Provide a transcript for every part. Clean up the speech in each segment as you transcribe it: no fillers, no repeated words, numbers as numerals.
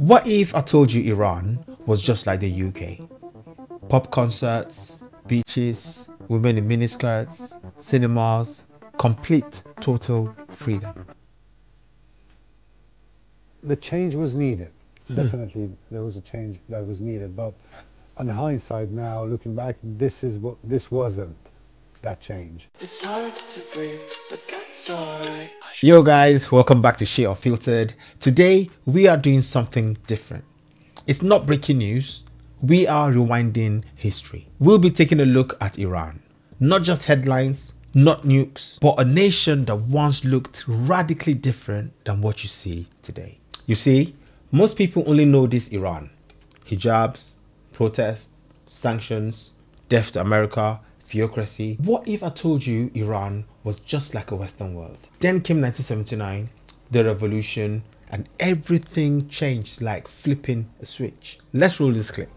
What if I told you Iran was just like the UK? Pop concerts, beaches, women in miniskirts, cinemas, complete, total freedom. The change was needed. Definitely, there was a change that was needed. But on hindsight, now looking back, this wasn't that change. It's hard to breathe, but that's alright. Yo guys, welcome back to Shae Unfiltered. Today we are doing something different. It's not breaking news, we are rewinding history. We'll be taking a look at Iran. Not just headlines, not nukes, but a nation that once looked radically different than what you see today. You see, most people only know this Iran. Hijabs, protests, sanctions, death to America, theocracy. What if I told you Iran was just like a Western world? Then came 1979, the revolution, and everything changed like flipping a switch. Let's roll this clip.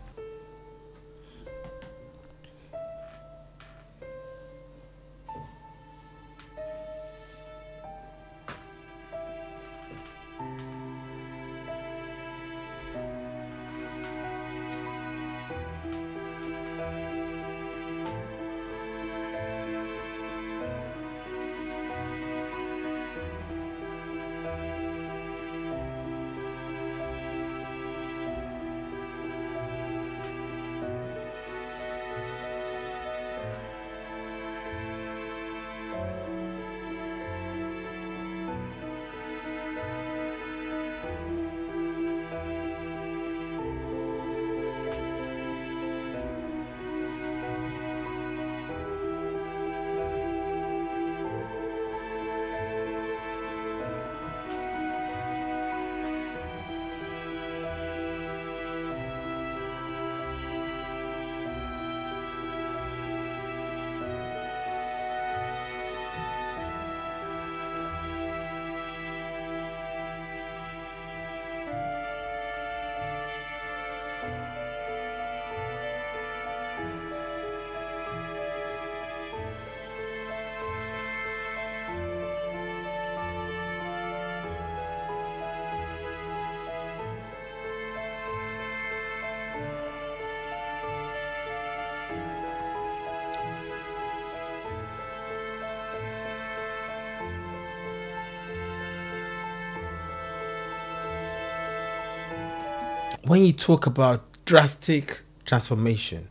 When you talk about drastic transformation,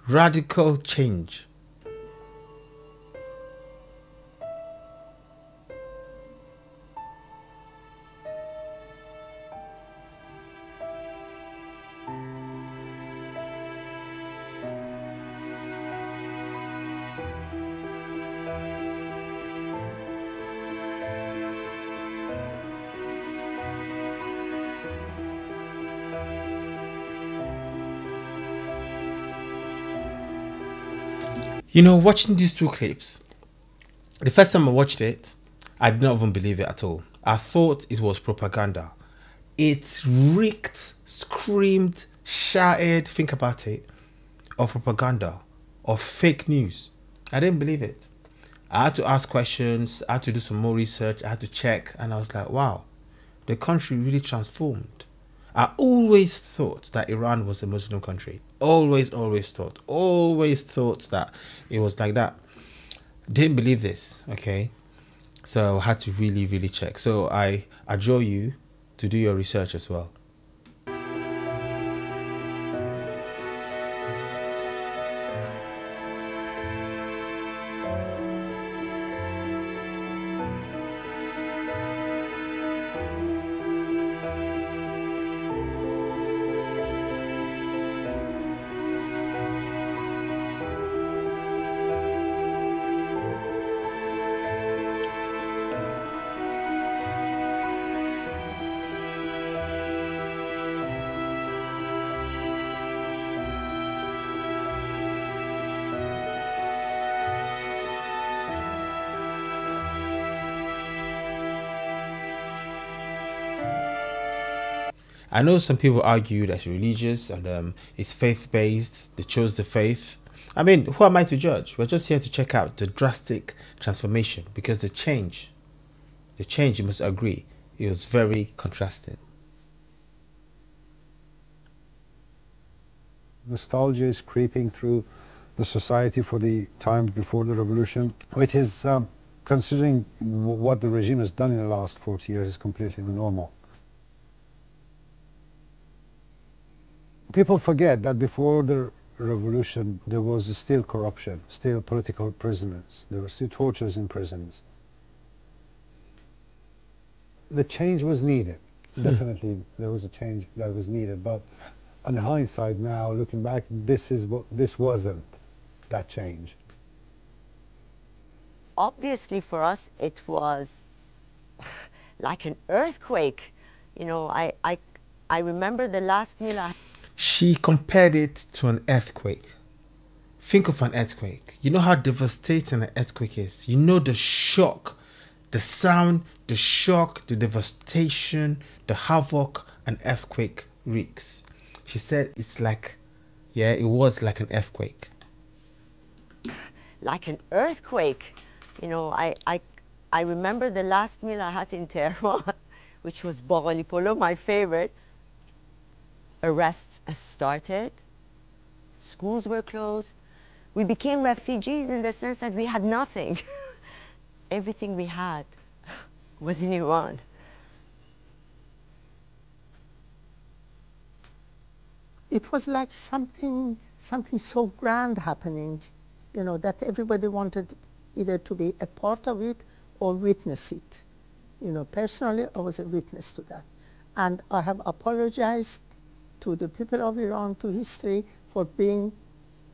radical change, watching these two clips, the first time I watched it, I did not even believe it at all. I thought it was propaganda. It reeked, screamed, shouted, think about it, of propaganda, of fake news. I didn't believe it. I had to ask questions, I had to do some more research, I had to check, and I was like, wow, the country really transformed. I always thought that Iran was a Muslim country. Always thought that it was like that. Didn't believe this, okay? So I had to really check. So I adjure you to do your research as well. I know some people argue that it's religious and it's faith-based. They chose the faith. I mean, who am I to judge? We're just here to check out the drastic transformation, because the change, you must agree, it was very contrasting. nostalgia is creeping through the society for the times before the revolution, which is, considering what the regime has done in the last 40 years, is completely normal. People forget that before the revolution there was still corruption, still political prisoners, there were still tortures in prisons. The change was needed. Definitely there was a change that was needed, but in hindsight now, looking back, this wasn't that change. Obviously for us it was like an earthquake. You know, I remember the last meal I... She compared it to an earthquake. Think of an earthquake. You know how devastating an earthquake is. You know the shock, the sound, the shock, the devastation, the havoc an earthquake wreaks. She said it's like, yeah, it was like an earthquake. Like an earthquake. You know, I remember the last meal I had in Tehran, which was boroli polo, my favorite. Arrests started, schools were closed. We became refugees in the sense that we had nothing. Everything we had was in Iran. It was like something so grand happening, you know, that everybody wanted either to be a part of it or witness it. You know, personally, I was a witness to that. And I have apologized to the people of Iran, to history, for being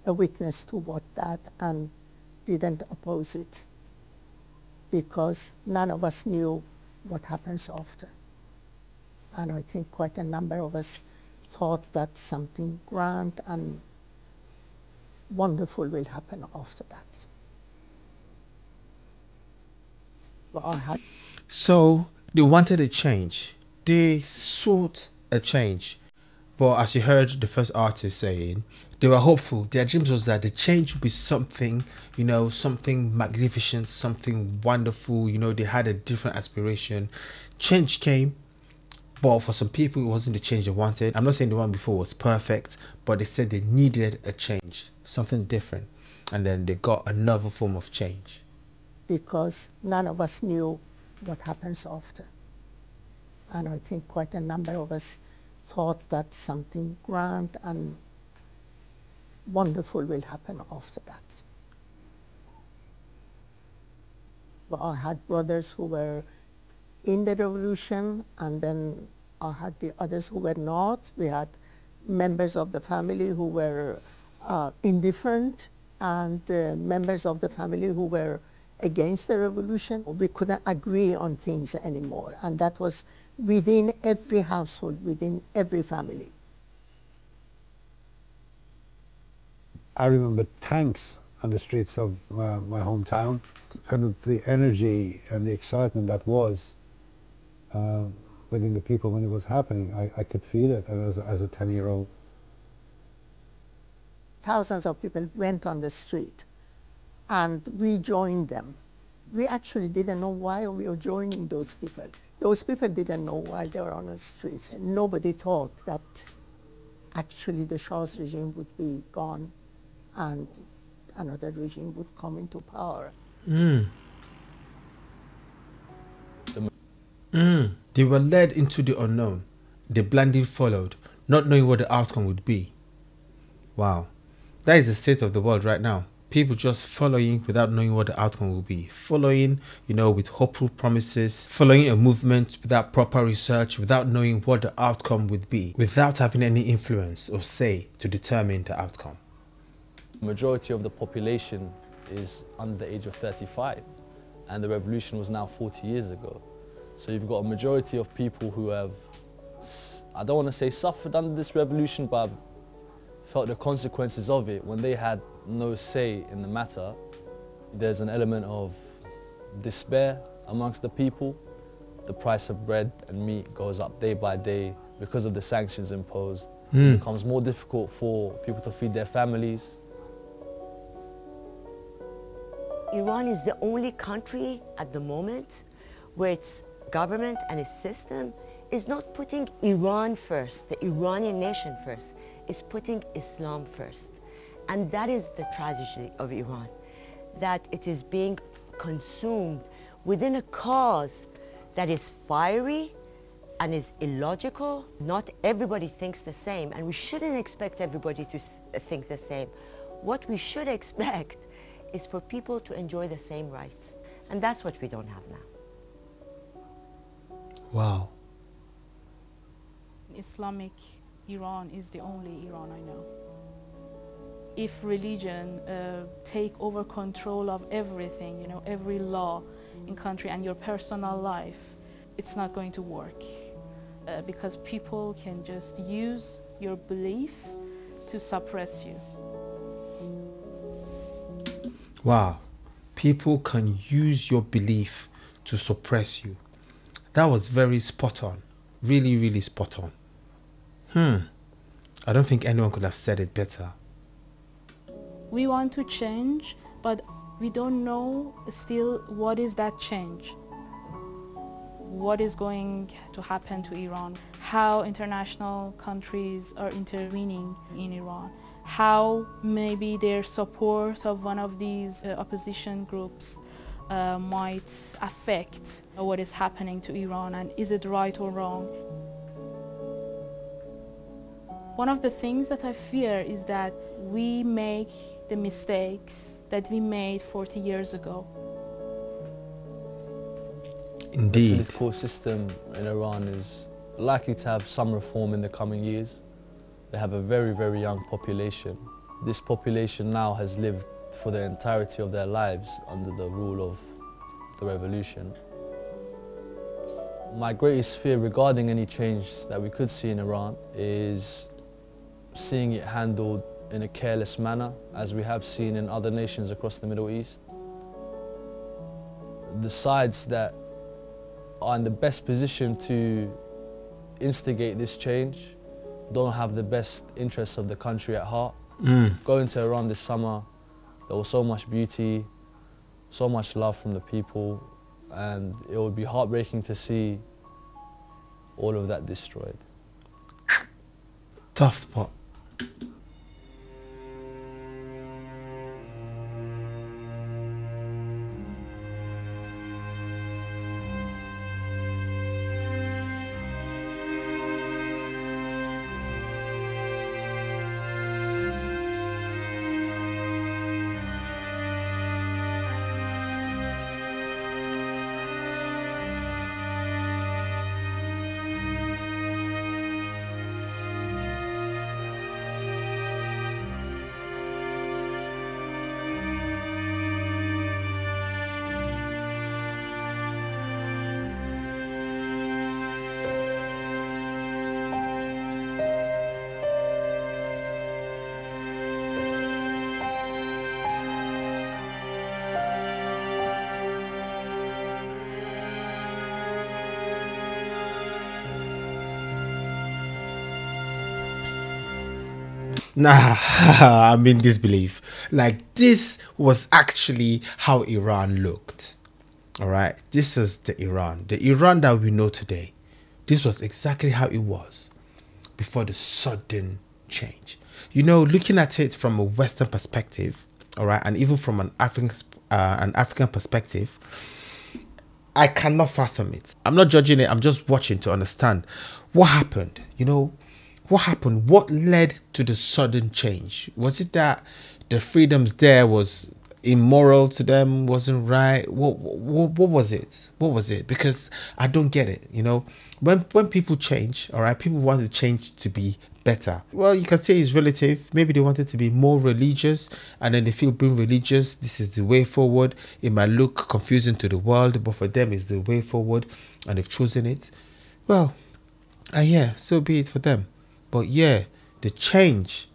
a witness to what that and didn't oppose it, because none of us knew what happens after. And I think quite a number of us thought that something grand and wonderful will happen after that. But I had... So they wanted a change. They sought a change. But as you heard the first artist saying, they were hopeful. Their dreams was that the change would be something, you know, something magnificent, something wonderful. You know, they had a different aspiration. Change came, but for some people, it wasn't the change they wanted. I'm not saying the one before was perfect, but they said they needed a change, something different. And then they got another form of change. Because none of us knew what happens after. And I think quite a number of us thought that something grand and wonderful will happen after that. But I had brothers who were in the revolution, and then I had the others who were not. We had members of the family who were indifferent, and members of the family who were against the revolution. We couldn't agree on things anymore, and that was within every household, within every family. I remember tanks on the streets of my hometown, kind of the energy and the excitement that was within the people when it was happening. I could feel it as a 10-year-old. Thousands of people went on the street, and we joined them. We actually didn't know why we were joining those people. Those people didn't know why they were on the streets. Nobody thought that actually the Shah's regime would be gone and another regime would come into power. They were led into the unknown. They blindly followed, not knowing what the outcome would be. Wow. That is the state of the world right now. People just following without knowing what the outcome will be. Following, you know, with hopeful promises. Following a movement without proper research, without knowing what the outcome would be. Without having any influence or say to determine the outcome. The majority of the population is under the age of 35, and the revolution was now 40 years ago. So you've got a majority of people who have, I don't want to say suffered under this revolution, but felt the consequences of it when they had no say in the matter. There's an element of despair amongst the people. The price of bread and meat goes up day by day because of the sanctions imposed. It becomes more difficult for people to feed their families. Iran is the only country at the moment where its government and its system is not putting Iran first, the Iranian nation first, is putting Islam first. And that is the tragedy of Iran, that it is being consumed within a cause that is fiery and is illogical. Not everybody thinks the same, and we shouldn't expect everybody to think the same. What we should expect is for people to enjoy the same rights, and that's what we don't have now. Wow. Islamic Iran is the only Iran I know. If religion take over control of everything, you know, every law in country and your personal life, it's not going to work because people can just use your belief to suppress you. Wow. People can use your belief to suppress you. That was very spot on. Really, really spot on. I don't think anyone could have said it better. We want to change, but we don't know still what is that change. What is going to happen to Iran? How international countries are intervening in Iran? How maybe their support of one of these opposition groups might affect what is happening to Iran, and is it right or wrong? One of the things that I fear is that we make the mistakes that we made 40 years ago. Indeed. The political system in Iran is likely to have some reform in the coming years. They have a very, very young population. This population now has lived for the entirety of their lives under the rule of the revolution. My greatest fear regarding any change that we could see in Iran is seeing it handled in a careless manner, as we have seen in other nations across the Middle East. The sides that are in the best position to instigate this change don't have the best interests of the country at heart. Going to Iran this summer, there was so much beauty, so much love from the people, and it would be heartbreaking to see all of that destroyed. Tough spot. Nah, I'm in disbelief. Like, this was actually how Iran looked. All right, this is the Iran that we know today. This was exactly how it was before the sudden change. You know, looking at it from a Western perspective, all right, and even from an African perspective, I cannot fathom it. I'm not judging it. I'm just watching to understand what happened. You know, what happened? What led to the sudden change? Was it that the freedoms there was immoral to them, wasn't right? What was it? What was it? Because I don't get it. You know, when people change, all right, people want to change to be better. Well, you can say it's relative. Maybe they wanted to be more religious, and then they feel being religious, this is the way forward. It might look confusing to the world, but for them, it's the way forward, and they've chosen it. Well, yeah, so be it for them. But yeah, the change,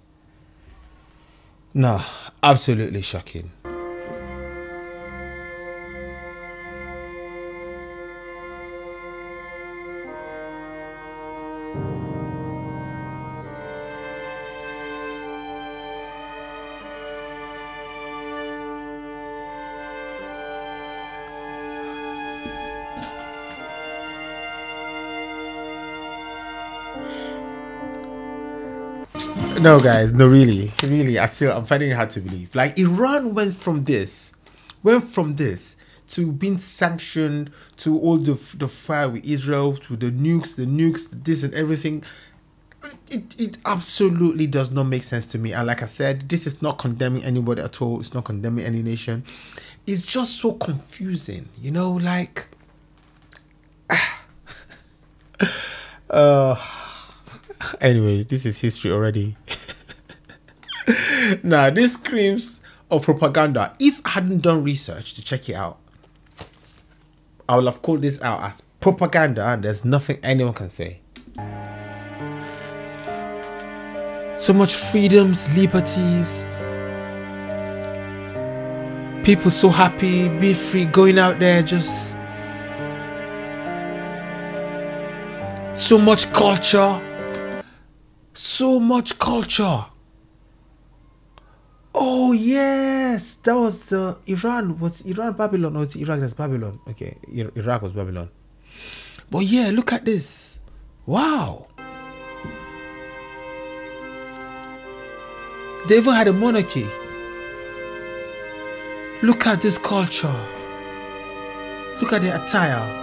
no, absolutely shocking. No, guys, no, really, I'm finding it hard to believe. Like, Iran went from this to being sanctioned, to all the fire with Israel, to the nukes, this and everything. It absolutely does not make sense to me. And like I said, this is not condemning anybody at all. It's not condemning any nation. It's just so confusing, you know, like. Anyway, this is history already. Now, this screams of propaganda. If I hadn't done research to check it out, I would have called this out as propaganda, and there's nothing anyone can say. So much freedoms, liberties. People so happy, be free, going out there, just so much culture. So much culture. Oh yes, that was the Iran. Was Iran Babylon or was it Iraq? That's Babylon. Okay, Iraq was Babylon. But yeah, look at this. Wow. They even had a monarchy. Look at this culture. Look at the attire.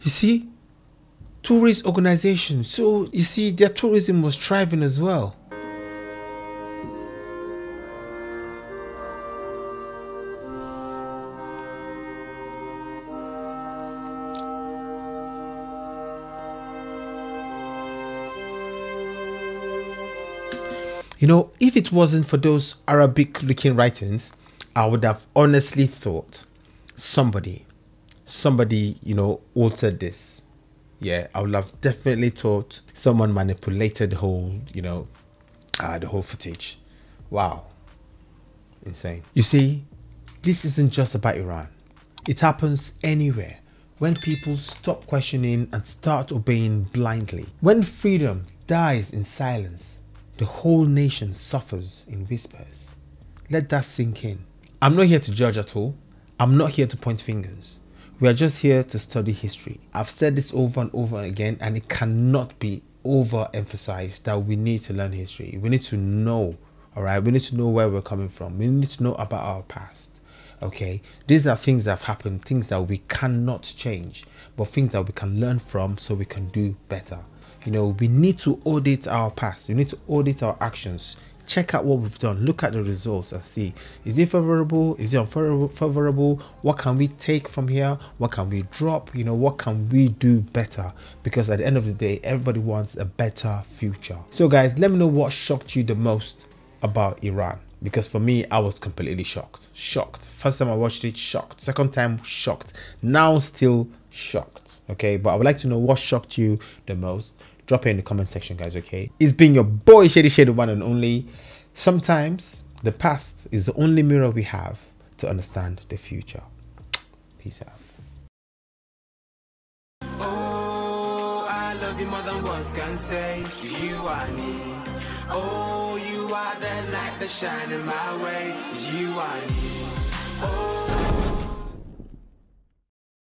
You see, tourist organization. So you see, their tourism was thriving as well. You know, if it wasn't for those Arabic looking writings, I would have honestly thought somebody, you know, altered this. Yeah, I would have definitely thought someone manipulated the whole, you know, the whole footage. Wow. Insane. You see, this isn't just about Iran. It happens anywhere. When people stop questioning and start obeying blindly. When freedom dies in silence, the whole nation suffers in whispers. Let that sink in. I'm not here to judge at all. I'm not here to point fingers. We are just here to study history. I've said this over and over again, and it cannot be overemphasized that we need to learn history. We need to know, all right? We need to know where we're coming from. We need to know about our past, okay? These are things that have happened, things that we cannot change, but things that we can learn from so we can do better. You know, we need to audit our past. We need to audit our actions. Check out what we've done. Look at the results and see, is it favorable? Is it unfavorable? What can we take from here? What can we drop? You know, what can we do better? Because at the end of the day, everybody wants a better future. So guys, let me know what shocked you the most about Iran. Because for me, I was completely shocked. First time I watched it, shocked. Second time, shocked. Now still shocked. Okay, but I would like to know what shocked you the most. Drop it in the comment section, guys, okay? It's been your boy, Shady, the one and only. Sometimes the past is the only mirror we have to understand the future. Peace out. Oh, I love you more than words can say. You are me. Oh, you are the light that shines in my way. You are me.